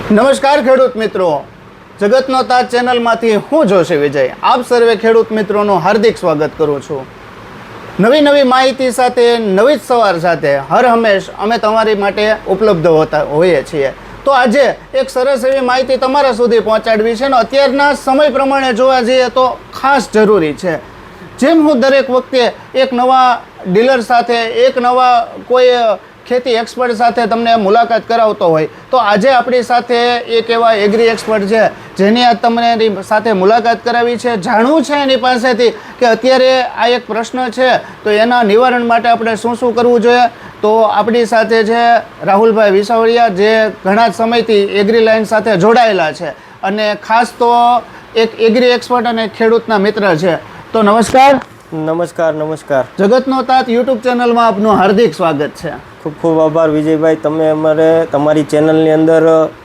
નમસ્કાર ખેડૂત મિત્રો, જગતનો તાજ ચેનલમાંથી હું જોશી વિજય આપ સર્વે ખેડૂત મિત્રોનું હાર્દિક સ્વાગત કરું છું। નવી માહિતી સાથે નવી જ સવાર સાથે હર હંમેશ અમે તમારી માટે ઉપલબ્ધ હોઈએ છીએ। તો આજે એક સરસ એવી માહિતી તમારા સુધી પહોંચાડવી છે ને અત્યારના સમય પ્રમાણે જોવા જઈએ તો ખાસ જરૂરી છે। જેમ હું દરેક વખતે એક નવા ડીલર સાથે એક નવા કોઈ ખેતી એક્સપર્ટ સાથે તમને મુલાકાત કરાવતો હોય તો આજે આપણી સાથે એક એવા એગ્રી એક્સપર્ટ છે જેની આજ તમને સાથે મુલાકાત કરાવી છે। જાણવું છે એની પાસેથી કે અત્યારે આ એક પ્રશ્ન છે તો એના નિવારણ માટે આપણે શું કરવું જોઈએ। તો આપણી સાથે છે રાહુલભાઈ વિસાવડિયા, જે ઘણા સમયથી એગ્રી લાઇન સાથે જોડાયેલા છે અને ખાસ તો એક એગ્રી એક્સપર્ટ અને ખેડૂતના મિત્ર છે। તો નમસ્કાર। નમસ્કાર। જગતનો તાત યુટ્યુબ ચેનલમાં આપનું હાર્દિક સ્વાગત છે। ખૂબ આભાર વિજયભાઈ, તમે તમારી ચેનલની અંદર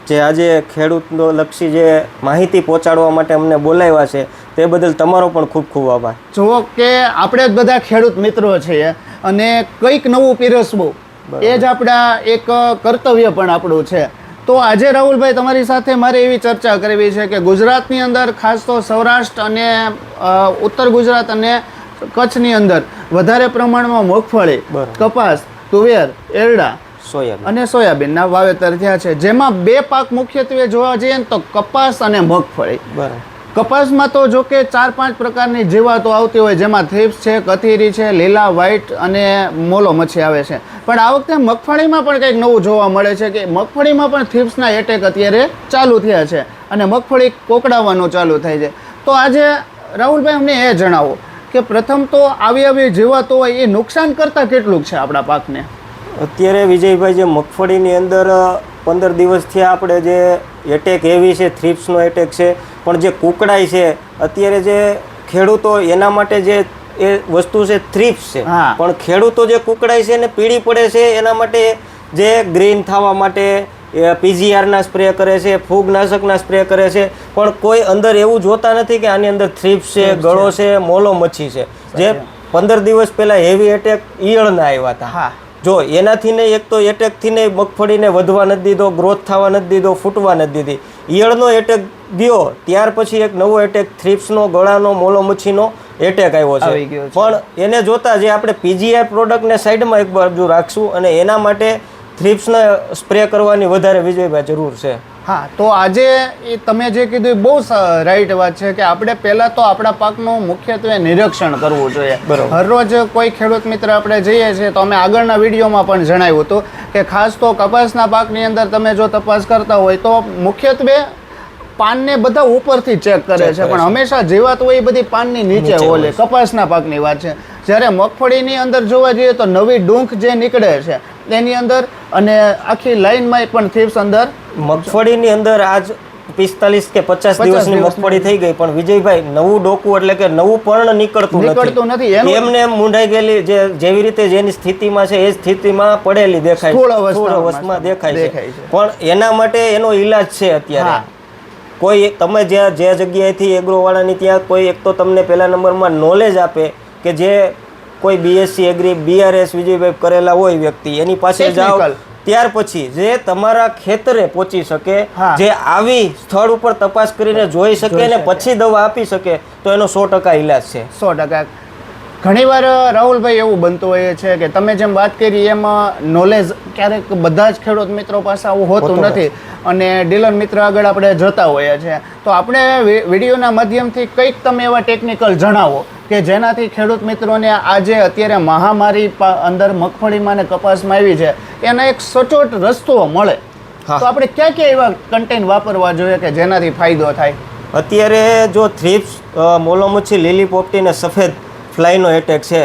જે આજે ખેડૂતનો લક્ષી જે માહિતી પહોંચાડવા માટે અમને બોલાવ્યા છે તે બદલ તમારો પણ ખૂબ આભાર। જુઓ કે આપણે જ બધા ખેડૂત મિત્રો છીએ અને કંઈક નવું પીરસવું એ જ આપણા એક કર્તવ્ય પણ આપણું છે। તો આજે રાહુલભાઈ તમારી સાથે મારે એવી ચર્ચા કરવી છે કે ગુજરાતની અંદર ખાસ તો સૌરાષ્ટ્ર અને ઉત્તર ગુજરાત અને કચ્છની અંદર વધારે પ્રમાણમાં મગફળી, કપાસ, તુવેર, એરડા અને સોયાબીનના વાવેતર થયા છે, જેમાં બે પાક મુખ્યત્વે જોવા જઈએ ને તો કપાસ અને મગફળી। કપાસમાં તો જો કે 4-5 પ્રકારની જીવાતો આવતી હોય, જેમાં થ્રિપ્સ છે, કથીરી છે, લીલા, વ્હાઈટ અને મોલો મચ્છી આવે છે। પણ આ વખતે મગફળીમાં પણ કંઈક નવું જોવા મળે છે કે મગફળીમાં પણ થ્રિપ્સના એટેક અત્યારે ચાલુ થયા છે અને મગફળી કોકડાવવાનું ચાલુ થાય છે। તો આજે રાહુલભાઈ અમને એ જણાવો કે પ્રથમ તો આવી જીવાતો હોય એ નુકસાન કરતાં કેટલું છે આપણા પાકને? અત્યારે વિજયભાઈ જે મગફળીની અંદર 15 દિવસથી આપણે જે એટેક એવી છે, થ્રિપ્સનો એટેક છે, પણ જે કુકડાઈ છે અત્યારે જે ખેડૂતો એના માટે જે એ વસ્તુ છે થ્રિપ્સ છે, પણ ખેડૂતો જે કુકડાઈ છે ને પીળી પડે છે એના માટે જે ગ્રીન થવા માટે પીજીઆરના સ્પ્રે કરે છે, ફૂગનાશકના સ્પ્રે કરે છે, પણ કોઈ અંદર એવું જોતા નથી કે આની અંદર થ્રિપ્સ છે, ગળો છે, મોલો મચ્છી છે। જે 15 દિવસ પહેલાં હેવી એટેક ઈયળના આવ્યા હતા, જો એનાથી નહીં, એક તો એટેકથી નહીં મગફળીને વધવા નથી દીધો, ગ્રોથ થવા નથી દીધો, ફૂટવા નથી દીધી। ઈયળનો એટેક ગયો ત્યાર પછી એક નવો એટેક થ્રિપ્સનો, ગળાનો, મોલો મચ્છીનો એટેક આવ્યો છે। પણ એને જોતા જે આપણે પીજીઆર પ્રોડક્ટને સાઈડમાં એક બાજુ રાખશું અને એના માટે થ્રિપ્સને સ્પ્રે કરવાની વધારે વિજયભાઈ જરૂર છે। હા, તો આજે એ તમે જે કીધું એ બહુ રાઈટ વાત છે કે આપણે પહેલાં તો આપણા પાકનું મુખ્યત્વે નિરીક્ષણ કરવું જોઈએ। હરરોજ કોઈ ખેડૂત મિત્ર આપણે જઈએ છીએ તો અમે આગળના વિડીયોમાં પણ જણાવ્યું હતું કે ખાસ તો કપાસના પાકની અંદર તમે જો તપાસ કરતા હોય તો મુખ્યત્વે પાનને બધા ઉપરથી ચેક કરે છે, પણ હંમેશા જીવાત હોય એ બધી પાનની નીચે હોય। કપાસના પાકની વાત છે। જ્યારે મગફળીની અંદર જોવા જઈએ તો નવી ડૂંક જે નીકળે છે એની અંદર અને આખી લાઈનમાં પણ થ્રિપ્સ અંદર મગફળીની અંદર આજ 45 કે 50 દિવસની મગફળી થઈ ગઈ, પણ વિજયભાઈ નવું ડોકું એટલે કે નવું પર્ણ નીકળતું નથી। એમને મૂંઢાઈ ગયેલી જેવી રીતે જેની સ્થિતિમાં છે એ સ્થિતિમાં પડેલી દેખાય છે, સ્થૂળ અવસ્થામાં દેખાય છે। પણ એના માટે એનો ઈલાજ છે અત્યારે। કોઈ તમે જે જગ્યાએથી એગ્રોવાળાની ત્યાં કોઈ એક તો તમને પહેલા નંબરમાં નોલેજ આપે કે જે કોઈ બીએસસી એગ્રી, બીઆરએસ વિજયભાઈ કરેલા હોય વ્યક્તિ, એની પાસે જાઓ, ત્યાર પછી જે તમારા ખેતરે પહોંચી શકે, જે આવી સ્થળ ઉપર તપાસ કરીને જોઈ શકે ને પછી દવા આપી શકે, તો એનો 100% ઈલાજ છે। 100%। ઘણીવાર રાહુલભાઈ એવું બનતું હોય છે કે તમે જેમ વાત કરી એમાં નોલેજ ક્યારેક બધા જ ખેડૂત મિત્રો પાસે આવું હોતું નથી અને ડીલર મિત્ર આગળ આપણે જતા હોઈએ છીએ। તો આપણે વિડીયોના માધ્યમથી કંઈક તમે એવા ટેકનિકલ જણાવો કે જેનાથી ખેડૂત મિત્રોને આજે અત્યારે મહામારી અંદર મગફળીમાં ને કપાસમાં આવી છે એના એક સચોટ રસ્તો મળે। તો આપણે ક્યાં એવા કન્ટેન્ટ વાપરવા જોઈએ કે જેનાથી ફાયદો થાય? અત્યારે જો થ્રિપ્સ, મોલો મચ્છી, લીલી પોપટી ને સફેદ ફ્લાયનો એટેક છે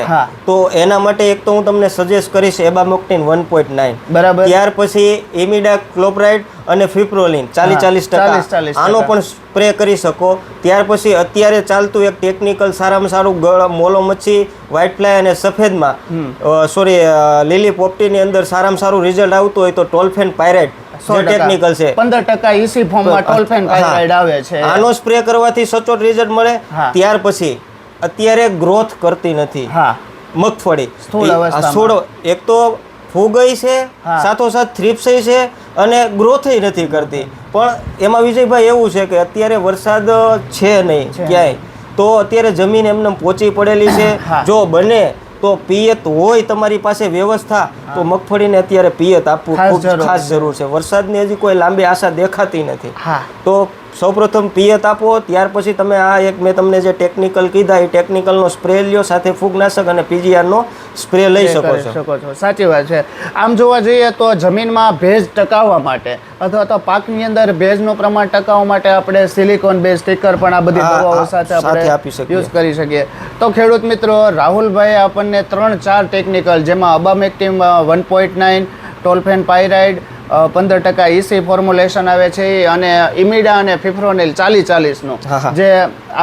તો એના માટે એક તો હું તમને સજેસ્ટ કરીશ એબામેક્ટિન 1.9, બરાબર। ત્યાર પછી ઇમિડા ક્લોપ્રાઇડ અને ફિપ્રોલિન 40% આનો પણ સ્પ્રે કરી શકો। ત્યાર પછી અત્યારે ચાલતું એક ટેકનિકલ સારામાં સારું મોલો મચ્છી, વ્હાઇટ ફ્લાય અને સફેદમાં લીલી પોપટીની અંદર સારામાં સારું રિઝલ્ટ આવતું હોય તો ટોલ્ફેન પાયરાઇટ ટેકનિકલ છે, 15% ઇસી ફોર્મમાં ટોલ્ફેન પાયરાઇટ આવે છે, આનો સ્પ્રે કરવાથી સચોટ રિઝલ્ટ મળે। ત્યાર પછી અત્યારે ગ્રોથ કરતી નથી મગફળી, એક તો ફૂગઈ છે, સાથોસાથ થ્રિપ્સ છે અને ગ્રોથય નથી કરતી. પણ એમાં વિજયભાઈ એવું છે કે અત્યારે વરસાદ છે નહીં ક્યાંય, તો અત્યારે જમીન એમને પોચી પડેલી છે. જો બને તો પિયત હોય તમારી પાસે વ્યવસ્થા, તો મગફળીને અત્યારે પિયત આપવું ખૂબ ખાસ જરૂર છે. વરસાદની હજી કોઈ લાંબી આશા દેખાતી નથી. તો સૌપ્રથમ પિયત આપો, ત્યાર પછી તમે આ એક મેં તમને જે ટેકનિકલ કીધા એ ટેકનિકલનો સ્પ્રે લ્યો, સાથે ફૂગનાશક અને પીજીઆરનો સ્પ્રે લઈ શકો છો. સાચી વાત છે. આમ જોવા જઈએ તો જમીનમાં ભેજ ટકાવવા માટે અથવા તો પાકની અંદર ભેજનું પ્રમાણ ટકાવવા માટે આપણે સિલિકોન બેઝ સ્ટીકર પણ આ બધી દવાઓ સાથે આપણે યુઝ કરી શકીએ. તો ખેડૂત મિત્રો, રાહુલભાઈ આપણને 3-4 ટેકનિકલ, જેમાં અબામેક્ટિન 1.9, ટોલ્ફેન પાયરાઇડ 15% EC ફોર્મ્યુલેશન આવે છે, અને ઇમિડા અને ફિફ્રોનિલ 40-40નું જે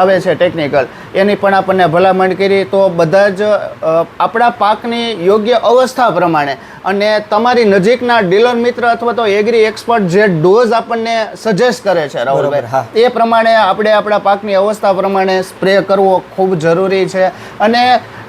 આવે છે ટેકનિકલ, એની પણ આપણને ભલામણ કરી. તો બધા જ આપણા પાકની યોગ્ય અવસ્થા પ્રમાણે અને તમારી નજીકના ડીલર મિત્ર અથવા તો એગ્રી એક્સપર્ટ જે ડોઝ આપણને સજેસ્ટ કરે છે રાહુલભાઈ, એ પ્રમાણે આપણે આપણા પાકની અવસ્થા પ્રમાણે સ્પ્રે કરવો ખૂબ જરૂરી છે. અને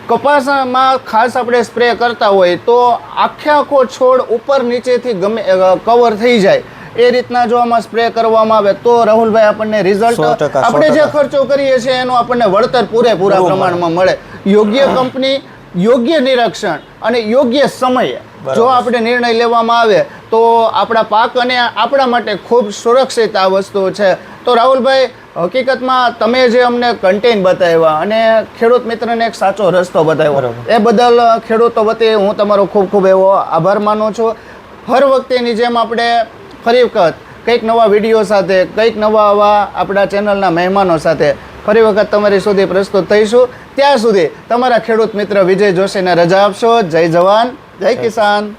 કપાસમાં ખાસ આપણે સ્પ્રે કરતા હોય તો આખો છોડ ઉપર નીચેથી ગમે કવર થઈ જાય એ રીતના જો આમાં સ્પ્રે કરવામાં આવે તો રાહુલભાઈ આપણને રિઝલ્ટ, આપણે જે ખર્ચો કરીએ છીએ એનું આપણને વળતર પૂરેપૂરા પ્રમાણમાં મળે. યોગ્ય કંપની, યોગ્ય નિરીક્ષણ અને યોગ્ય સમયે જો આપણે નિર્ણય લેવામાં આવે તો આપણા પાક અને આપણા માટે ખૂબ સુરક્ષિત આ વસ્તુ છે. તો રાહુલભાઈ, હકીકતમાં તમે જે અમને કન્ટેન્ટ બતાવ્યા અને ખેડૂત મિત્રને એક સાચો રસ્તો બતાવ્યો, એ બદલ ખેડૂતો વતી હું તમારો ખૂબ ખૂબ એવો આભાર માનું છું. હર વખતેની જેમ આપણે ફરી વખત કંઈક નવા વિડીયો સાથે, કંઈક નવા આવા આપણા ચેનલના મહેમાનો સાથે ફરી વખત તમારી સુધી પ્રસ્તુત થઈશું. ત્યાં સુધી તમારા ખેડૂત મિત્ર વિજય જોશીને રજા આપશો. જય જવાન, જય કિસાન.